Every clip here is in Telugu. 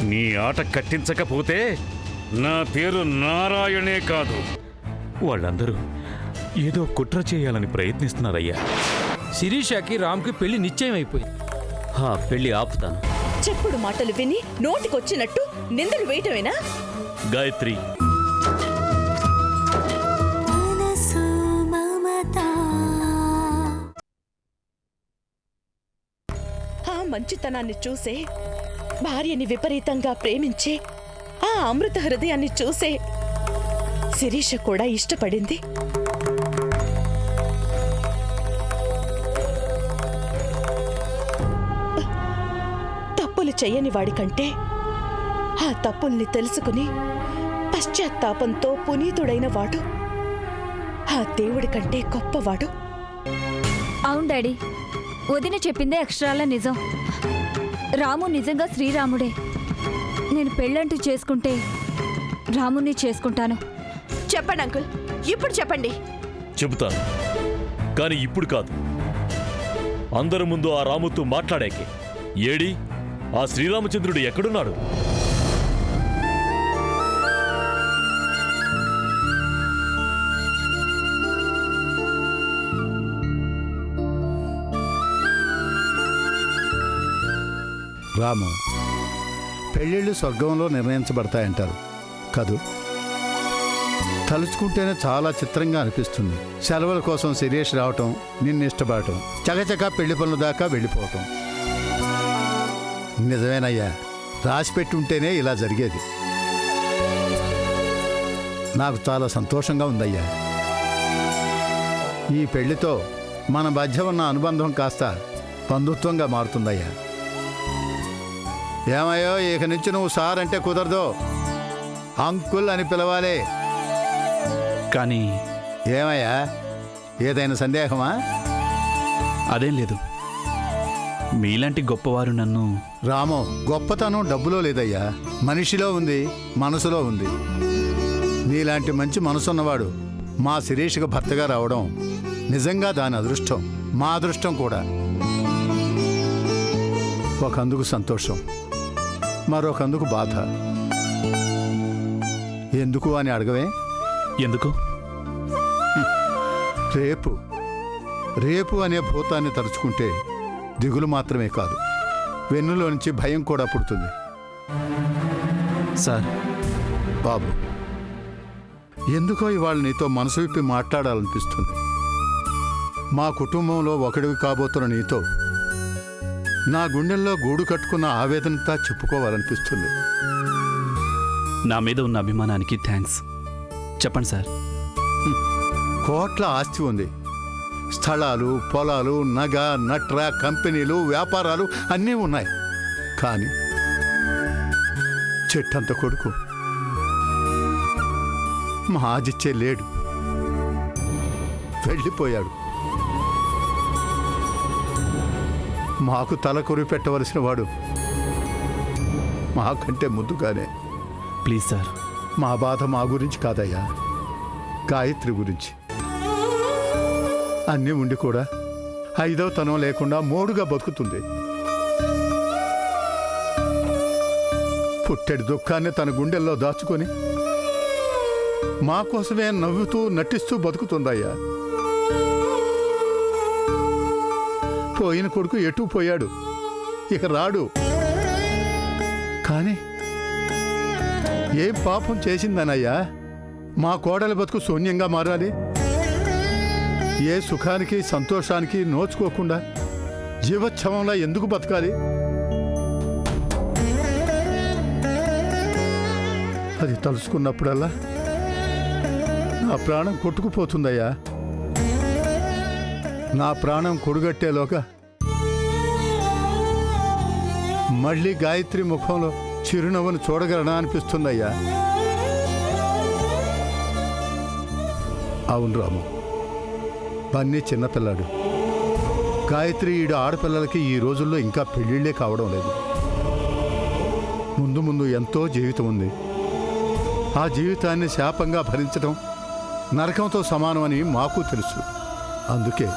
నీ ఆట కట్టించకపోతే నా పేరు నారాయణే కాదు. వాళ్ళందరూ ఏదో కుట్ర చేయాలని ప్రయత్నిస్తున్నారయ్యా. శిరీషకి రామ్కి పెళ్లి నిశ్చయం అయిపోయింది. ఆ పెళ్లి ఆపుతాను. చెప్పుడు మాటలు విని నోటికొచ్చినట్టు నిందలు వేయటమేనా? గాయత్రి, ఆ మంచితనాన్ని చూసే, భార్యని విపరీతంగా ప్రేమించే ఆ అమృత హృదయాన్ని చూసే శిరీష కూడా ఇష్టపడింది. తప్పులు చెయ్యని వాడికంటే ఆ తప్పుల్ని తెలుసుకుని పశ్చాత్తాపంతో పునీతుడైన వాడు ఆ దేవుడి కంటే గొప్పవాడు. అవును డాడీ, వదిన చెప్పిందే అక్షరాల నిజం. రాము నిజంగా శ్రీరాముడే. నేను పెళ్ళంటూ చేసుకుంటే రాముని చేసుకుంటాను. చెప్పండి అంకుల్, ఇప్పుడు చెప్పండి. చెబుతాను, కానీ ఇప్పుడు కాదు. అందరి ముందు ఆ రాముతో మాట్లాడాకే. ఏడి ఆ శ్రీరామచంద్రుడు ఎక్కడున్నాడు? రాము, పెళ్ళిళ్ళు స్వర్గంలో నిర్ణయించబడతాయంటారు కదూ. తలుచుకుంటేనే చాలా చిత్రంగా అనిపిస్తుంది. సెలవుల కోసం శిరీష్ రావటం, నిన్ను ఇష్టపడటం, చకచకా పెళ్లి పనుల దాకా వెళ్ళిపోవటం. నిజమేనయ్యా, రాసిపెట్టి ఉంటేనే ఇలా జరిగేది. నాకు చాలా సంతోషంగా ఉందయ్యా. ఈ పెళ్లితో మన మధ్య ఉన్న అనుబంధం కాస్త బంధుత్వంగా మారుతుందయ్యా. ఏమయ్యో, ఇక నుంచి నువ్వు సార్ అంటే కుదరదు, అంకుల్ అని పిలవాలి. కానీ ఏమయ్యా, ఏదైనా సందేహమా? అదేం లేదు. మీలాంటి గొప్పవారు నన్ను... రాము, గొప్పతనం డబ్బులో లేదయ్యా, మనిషిలో ఉంది, మనసులో ఉంది. నీలాంటి మంచి మనసున్నవాడు మా శిరీష్కి భర్తగా రావడం నిజంగా దాని అదృష్టం, మా అదృష్టం కూడా. ఒకందుకు సంతోషం, మరొకందుకు బాధ. ఎందుకు అని అడగవే? ఎందుకు? రేపు రేపు అనే భూతాన్ని తలుచుకుంటే దిగులు మాత్రమే కాదు, వెన్నులో నుంచి భయం కూడా పుడుతుంది. సార్, బాబు, ఎందుకో ఇవాళ నీతో మనసు విప్పి మాట్లాడాలనిపిస్తుంది. మా కుటుంబంలో ఒకడివి కాబోతున్న నీతో నా గుండెల్లో గూడు కట్టుకున్న ఆవేదనంతా చెప్పుకోవాలనిపిస్తుంది. నా మీద ఉన్న అభిమానానికి థ్యాంక్స్. చెప్పండి సార్. కోట్ల ఆస్తి ఉంది. స్థలాలు, పొలాలు, నగ, నట్ర, కంపెనీలు, వ్యాపారాలు అన్నీ ఉన్నాయి. కానీ చెట్టంత కొడుకు మా ఆదిత్య లేడు, వెళ్ళిపోయాడు. మాకు తలకొరి పెట్టవలసిన వాడు మాకంటే ముందుగానే. Please sir. మా బాధ మా గురించి కాదయ్యా, గాయత్రి గురించి. అన్నీ ఉండి కూడా ఐదవ తనం లేకుండా మోడుగా బతుకుతుంది. పుట్టెడు దుఃఖాన్ని తన గుండెల్లో దాచుకొని మా కోసమే నవ్వుతూ నటిస్తూ బతుకుతుందయ్యా. పోయిన కొడుకు ఎటు పోయాడు, ఇక రాడు. కానీ ఏం పాపం చేసిందనయ్యా మా కోడలి బతుకు శూన్యంగా మారాలి? ఏ సుఖానికి సంతోషానికి నోచుకోకుండా జీవోత్సవంలా ఎందుకు బతకాలి? అది తలుచుకున్నప్పుడల్లా నా ప్రాణం కొట్టుకుపోతుందయ్యా. నా ప్రాణం కొడుగట్టేలోగా మళ్ళీ గాయత్రి ముఖంలో చిరునవ్వును చూడగలనా అనిపిస్తుందయ్యా. అవును రాము, బన్నీ చిన్నపిల్లాడు. గాయత్రి ఈడు ఆడపిల్లలకి ఈ రోజుల్లో ఇంకా పెళ్ళిళ్ళే కావడం లేదు. ముందు ముందు ఎంతో జీవితం ఉంది. ఆ జీవితాన్ని శాపంగా భరించడం నరకంతో సమానమని మాకు తెలుసు. అందుకే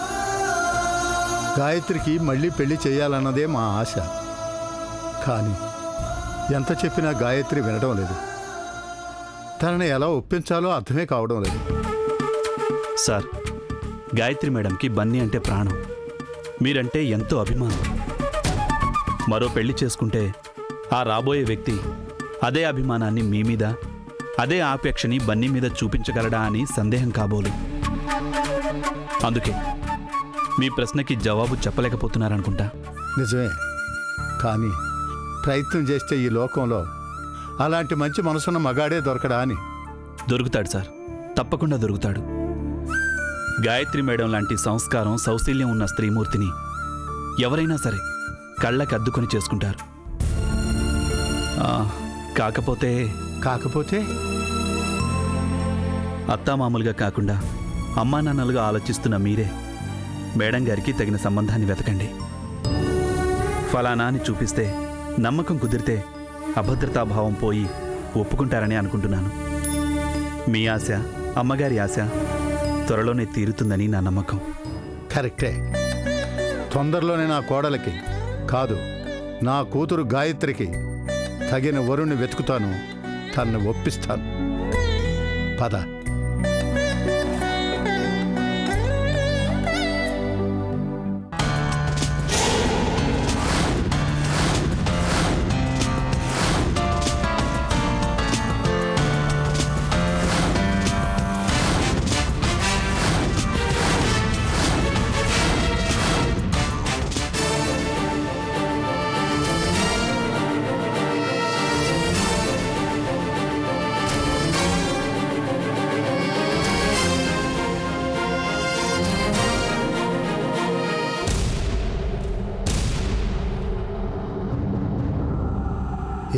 గాయత్రికి మళ్ళీ పెళ్లి చేయాలన్నదే మా ఆశ. కానీ ఎంత చెప్పినా గాయత్రి వినడం లేదు. తనని ఎలా ఒప్పించాలో అర్థమే కావడం లేదు. సార్, గాయత్రి మేడంకి బన్నీ అంటే ప్రాణం. మీరంటే ఎంతో అభిమానం. మరో పెళ్లి చేసుకుంటే ఆ రాబోయే వ్యక్తి అదే అభిమానాన్ని మీ మీద, అదే ఆపేక్షని బన్నీ మీద చూపించగలడా అని సందేహం కాబోలు. అందుకే మీ ప్రశ్నకి జవాబు చెప్పలేకపోతున్నారనుకుంటా. నిజమే, కానీ ప్రయత్నం చేస్తే ఈ లోకంలో అలాంటి మంచి మనసున్న మగాడే దొరకడా అని. దొరుకుతాడు సార్, తప్పకుండా దొరుకుతాడు. గాయత్రి మేడం లాంటి సంస్కారం, సౌశల్యం ఉన్న స్త్రీమూర్తిని ఎవరైనా సరే కళ్ళకి అద్దుకొని చేసుకుంటారు. కాకపోతే కాకపోతే అత్తామామలుగా కాకుండా అమ్మానాన్నలుగా ఆలోచిస్తున్న మీరే మేడం గారికి తగిన సంబంధాన్ని వెతకండి. ఫలానా అని చూపిస్తే నమ్మకం కుదిరితే అభద్రతాభావం పోయి ఒప్పుకుంటారని అనుకుంటున్నాను. మీ ఆశ, అమ్మగారి ఆశ త్వరలోనే తీరుతుందని నా నమ్మకం. కరెక్టే. తొందరలోనే నా కోడలికి కాదు, నా కూతురు గాయత్రికి తగిన వరుణ్ణి వెతుకుతాను, తన్ను ఒప్పిస్తాను. పద.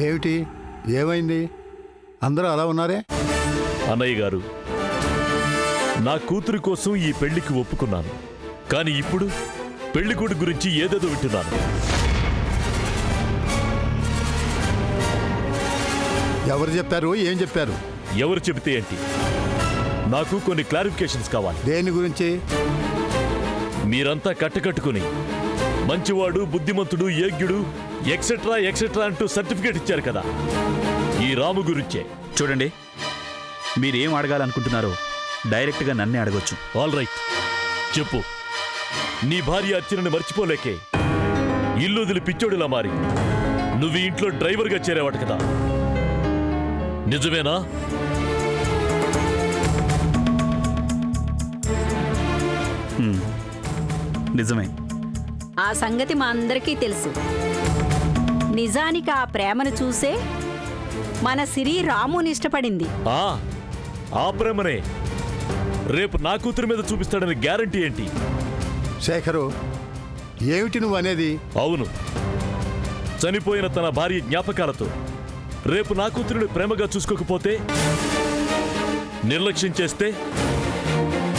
ఏమిటి, ఏమైంది? అందరూ అలా ఉన్నారే? అన్నయ్య గారు, నా కూతురి కోసం ఈ పెళ్లికి ఒప్పుకున్నాను. కానీ ఇప్పుడు పెళ్లికొడుకు గురించి ఏదేదో వింటున్నాను. ఎవరు చెప్పారు? ఏం చెప్పారు? ఎవరు చెబితే ఏంటి? నాకు కొన్ని క్లారిఫికేషన్స్ కావాలి. దేని గురించి? మీరంతా కట్టకట్టుకుని మంచివాడు, బుద్ధిమంతుడు, యోగ్యుడు ఎక్సెట్రా ఎక్సెట్రా అంటూ సర్టిఫికేట్ ఇచ్చారు కదా, ఈ రాము గురించే. చూడండి, మీరేం అడగాలనుకుంటున్నారో డైరెక్ట్గా నన్నే అడగొచ్చు. ఆల్ రైట్, చెప్పు. నీ భార్య అర్చనని మర్చిపోలేకే ఇల్లు వదిలి పిచ్చోడిలా మారి నువ్వు ఈ ఇంట్లో డ్రైవర్గా చేరేవాట కదా, నిజమేనా? నిజమే. ఆ సంగతి మా అందరికీ తెలుసు. నిజానికి ఆ ప్రేమను చూసే మన సిరి రాముని ఇష్టపడింది. ఆ ప్రేమనే రేపు నా కూతురి మీద చూపిస్తాడని గ్యారంటీ ఏంటి? శేఖరు, ఏమిటి నువ్వు అనేది? అవును, చనిపోయిన తన భార్య జ్ఞాపకాలతో రేపు నా కూతురిని ప్రేమగా చూసుకోకపోతే, నిర్లక్ష్యం చేస్తే,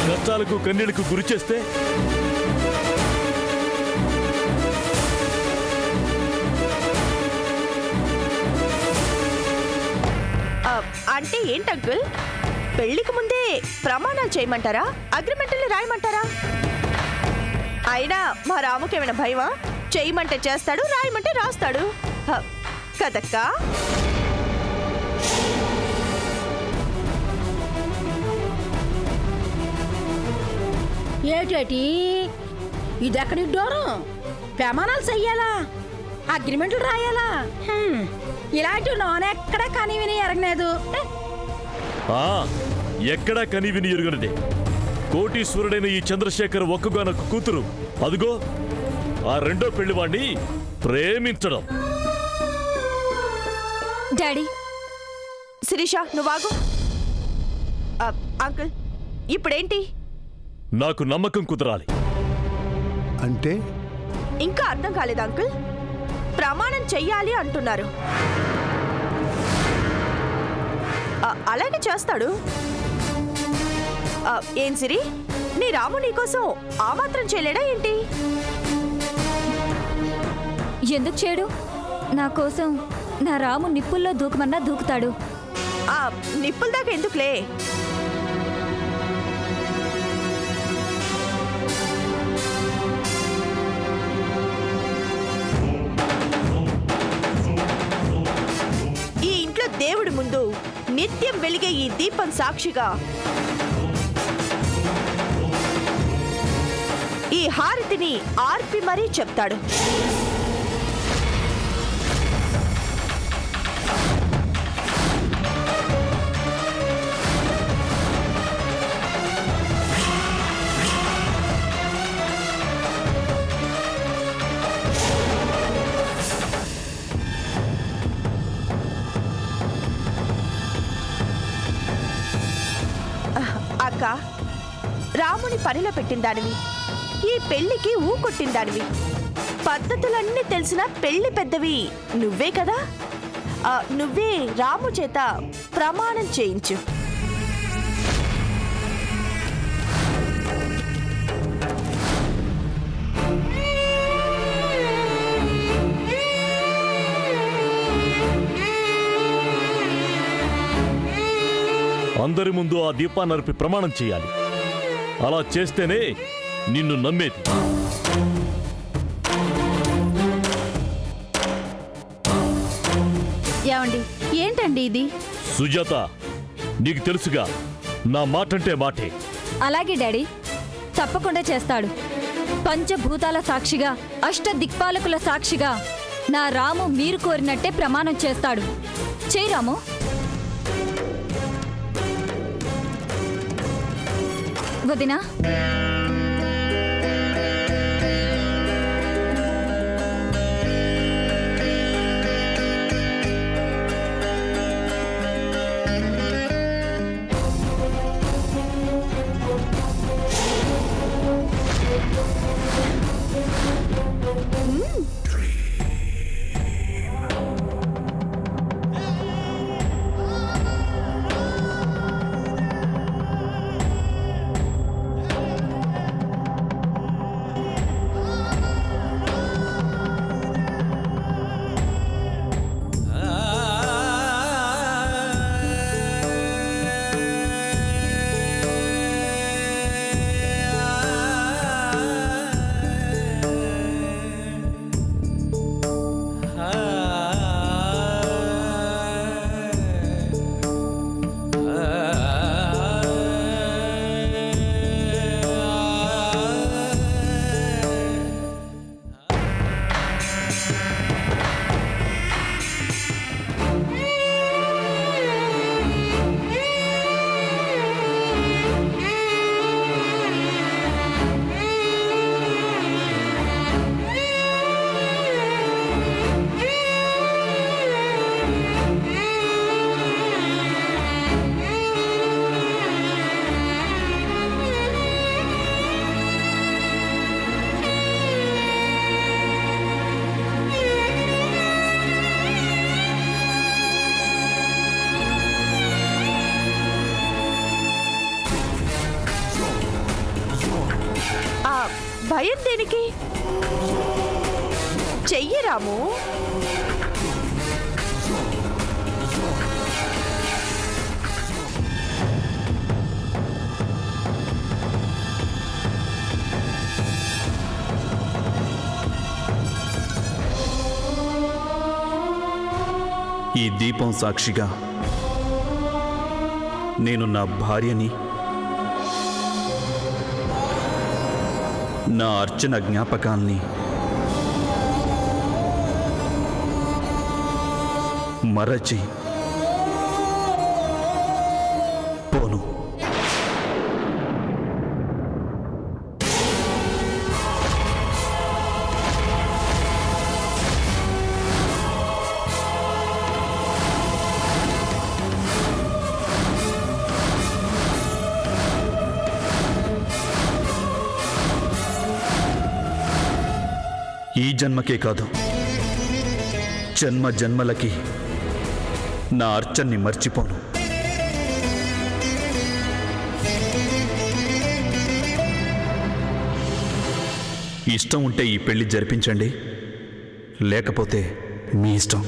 కష్టాలకు కన్నీళ్లకు గురి చేస్తే అంటే ఏంటి అంకుల్? పెళ్లికి ముందే ప్రమాణాలు చేయమంటారా? అగ్రిమెంట్లు రాయమంటారా? అయినా మా రాముకి ఏమైనా భయమా? చేయమంటే చేస్తాడు, రాయమంటే రాస్తాడు కదక్కా. ఏటేటి ఇదెక్కడి డోరం? ప్రమాణాలు చెయ్యాలా? అగ్రిమెంట్లు రాయాలా? ఇలాంటివి నానెక్కడ కని విని ఎరగలేదు. ఎక్కడా కని విని ఎరుగనిదే కోటీశ్వరుడైన ఈ చంద్రశేఖర్ ఒక్కగానొక్క కూతురు. అదుగో ఆ రెండో పెళ్లివాణ్ణి ప్రేమించడం. డాడీ, శిరీష నువ్వాగు. అంకుల్, ఇప్పుడేంటి? నాకు నమ్మకం కుదరాలి. అంటే ఇంకా అర్థం కాలేదు అంకుల్. ప్రమాణం చెయ్యాలి అంటున్నారు. అలాగే చేస్తాడు. ఏం సిరి, నీ రాము నీకోసం ఆ మాత్రం చేయలేడా ఏంటి? ఎందుకు చేయడు? నా కోసం నా రాము నిప్పుల్లో దూకమన్నా దూకుతాడు. నిప్పుల దాకా ఎందుకులే. దేవుడి ముందు నిత్యం వెలిగే ఈ దీపం సాక్షిగా ఈ హారతిని ఆర్పి మరీ చెప్తాడు. అక్క, రాముని పనిలో పెట్టిందానివి, ఈ పెళ్లికి ఊకొట్టిందానివి, పద్ధతులన్నీ తెలిసిన పెళ్లి పెద్దవి నువ్వే కదా. నువ్వే రాము చేత ప్రమాణం చేయించు. అందరి ముందు ఆ దీపాన్ని నరిపి ప్రమాణం చేయాలి. అలా చేస్తేనే నిన్ను నమ్మేది. ఏమండి, ఏంటండి ఇది? సుజాత, నీకు తెలుసుగా నా మాటంటే మాటే. అలాగే డాడీ, తప్పకుండా చేస్తాడు. పంచభూతాల సాక్షిగా, అష్ట దిక్పాలకుల సాక్షిగా నా రాము మీరు కోరినట్టే ప్రమాణం చేస్తాడు. చేయి రాము. వదినా, భయం దేనికి? చెయ్యి రాము. ఈ దీపం సాక్షిగా నేను నా భార్యని, నా అర్చన జ్ఞాపకాల్ని మరచి పోను. ఈ జన్మకే కాదు, జన్మ జన్మలకి నా అర్చన్ని మర్చిపోను. ఇష్టం ఉంటే ఈ పెళ్లి జరిపించండి, లేకపోతే మీ ఇష్టం.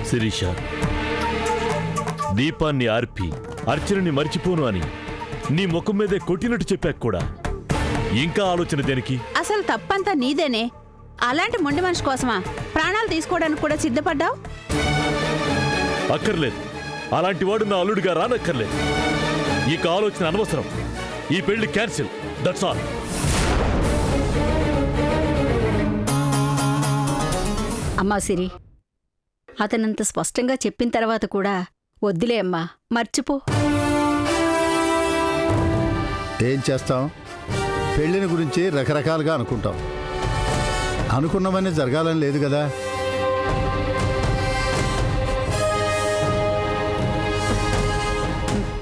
శిరీష, దీపాన్ని ఆర్పి అర్చనని మర్చిపోను అని నీ ముఖం మీదే కొట్టినట్టు చెప్పాక కూడా ఇంకా ఆలోచన దేనికి? అసలు తప్పంతా నీదేనే. అలాంటి మొండి మనిషి కోసమా ప్రాణాలు తీసుకోవడానికి కూడా సిద్ధపడ్డావు? అక్కర్లేదు. అలాంటి వాడు నా అల్లుడిగా రానక్కర్లేదు. ఇక ఆలోచన అనవసరం. ఈ పెళ్లి క్యాన్సిల్. That's all. అమ్మా సిరి, అతనంత స్పష్టంగా చెప్పిన తర్వాత కూడా వద్దులే అమ్మా, మర్చిపో. ఏం చేస్తాం? పెళ్ళిని గురించి రకరకాలుగా అనుకుంటాం. అనుకున్నవన్నీ జరగాలని లేదు కదా.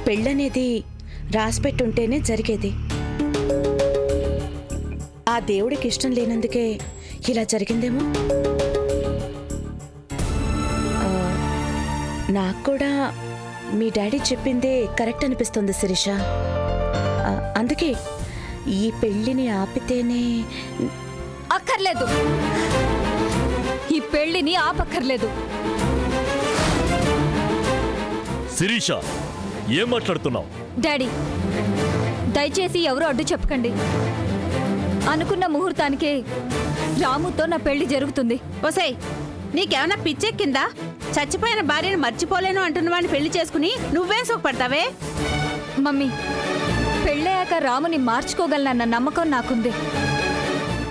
పెళ్ళనేది రాసిపెట్టుంటేనే జరిగేది. ఆ దేవుడికి ఇష్టం లేనందుకే ఇలా జరిగిందేమో. నాకు కూడా మీ డాడీ చెప్పిందే కరెక్ట్ అనిపిస్తుంది శిరీష. అందుకే ఈ పెళ్ళిని ఆపితేనే. అక్కర్లేదు, ఈ పెళ్లిని ఆపక్కర్లేదు. శిరీష, ఏం మాట్లాడుతున్నావు? డాడీ, దయచేసి ఎవరు అడ్డు చెప్పకండి. అనుకున్న ముహూర్తానికే రాముతో నా పెళ్లి జరుగుతుంది. ఒసేయ్, నీకేమన్నా పిచ్చెక్కిందా? చచ్చిపోయిన భార్యను మర్చిపోలేను అంటున్నవాడిని పెళ్లి చేసుకుని నువ్వే సుఖపడతావే? మమ్మీ, పెళ్ళయ్యాక రాముని మార్చుకోగలనన్న నమ్మకం నాకుంది.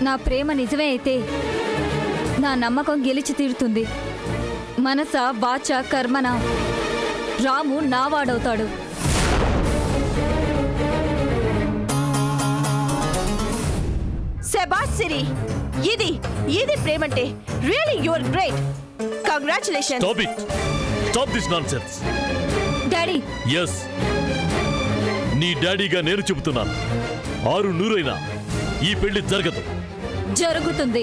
నా ప్రేమ నిజమే అయితే నా నమ్మకం గెలిచి తీరుతుంది. మనస వాచ కర్మన రాము నావాడవుతాడు. శబాష్ సిరి, ఇది ఇది ప్రేమంటే. Really you are great. Congratulations. Stop it. Stop this nonsense. Daddy, yes, నీ డాడీగా నేను చెబుతున్నాను. 600 అయినా ఈ పెళ్లి జరగదు. జరుగుతుంది.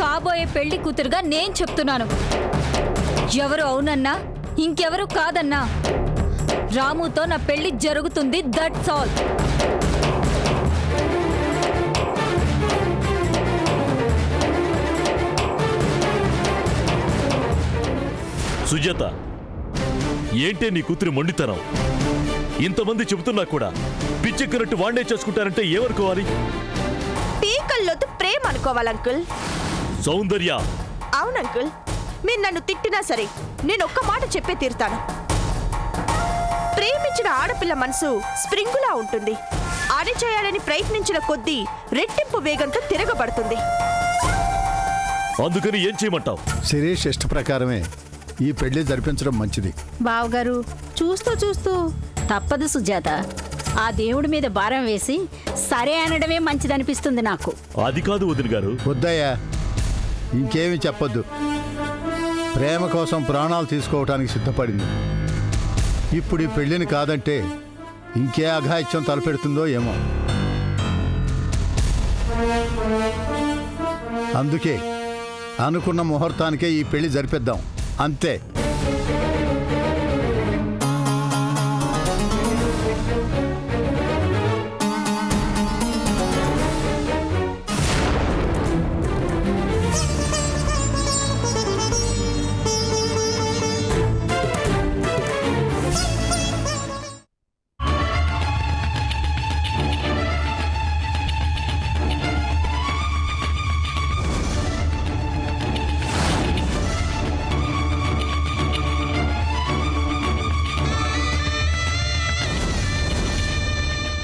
కాబోయే పెళ్లి కూతురుగా నేను చెప్తున్నాను. ఎవరు అవునన్నా ఇంకెవరు కాదన్నా రాముతో నా పెళ్లి జరుగుతుంది. That's all. సుజాత, ఏంటే నీ కూతురి మొండితనం? ఇంతమంది చెబుతున్నా కూడా పిచ్చెక్కినట్టు వాణ్ణే చేసుకుంటారంటే ఏమనుకోవాలి? పీకల్లోతు ప్రేమ అనుకోవాలి అంకుల్. సౌందర్య. అవును అంకుల్, మీరు నన్ను తిట్టినా సరే నేను ఒక్క మాట చెప్పే తీరుతాను. ప్రేమించిన ఆడపిల్ల మనసు స్ప్రింగులా ఉంటుంది. అణిచేయాలని ప్రయత్నించిన కొద్దీ రెట్టింపు వేగంతో తిరగబడుతుంది. అందుకని ఏం చేయమంటావు? శిరీష్ ఇష్ట ప్రకారమే ఈ పెళ్లి జరిపించడం మంచిది. బావగారు, చూస్తూ చూస్తూ తప్పదు సుజాత. ఆ దేవుడి మీద భారం వేసి సరే అనడమే మంచిదనిపిస్తుంది నాకు. అది కాదు వదిన గారు. వద్దయ్యా, ఇంకేమీ చెప్పొద్దు. ప్రేమ కోసం ప్రాణాలు తీసుకోవటానికి సిద్ధపడింది. ఇప్పుడు ఈ పెళ్లిని కాదంటే ఇంకే అఘాయిత్యం తలపెడుతుందో ఏమో. అందుకే అనుకున్న ముహూర్తానికే ఈ పెళ్లి జరిపిద్దాం, అంతే.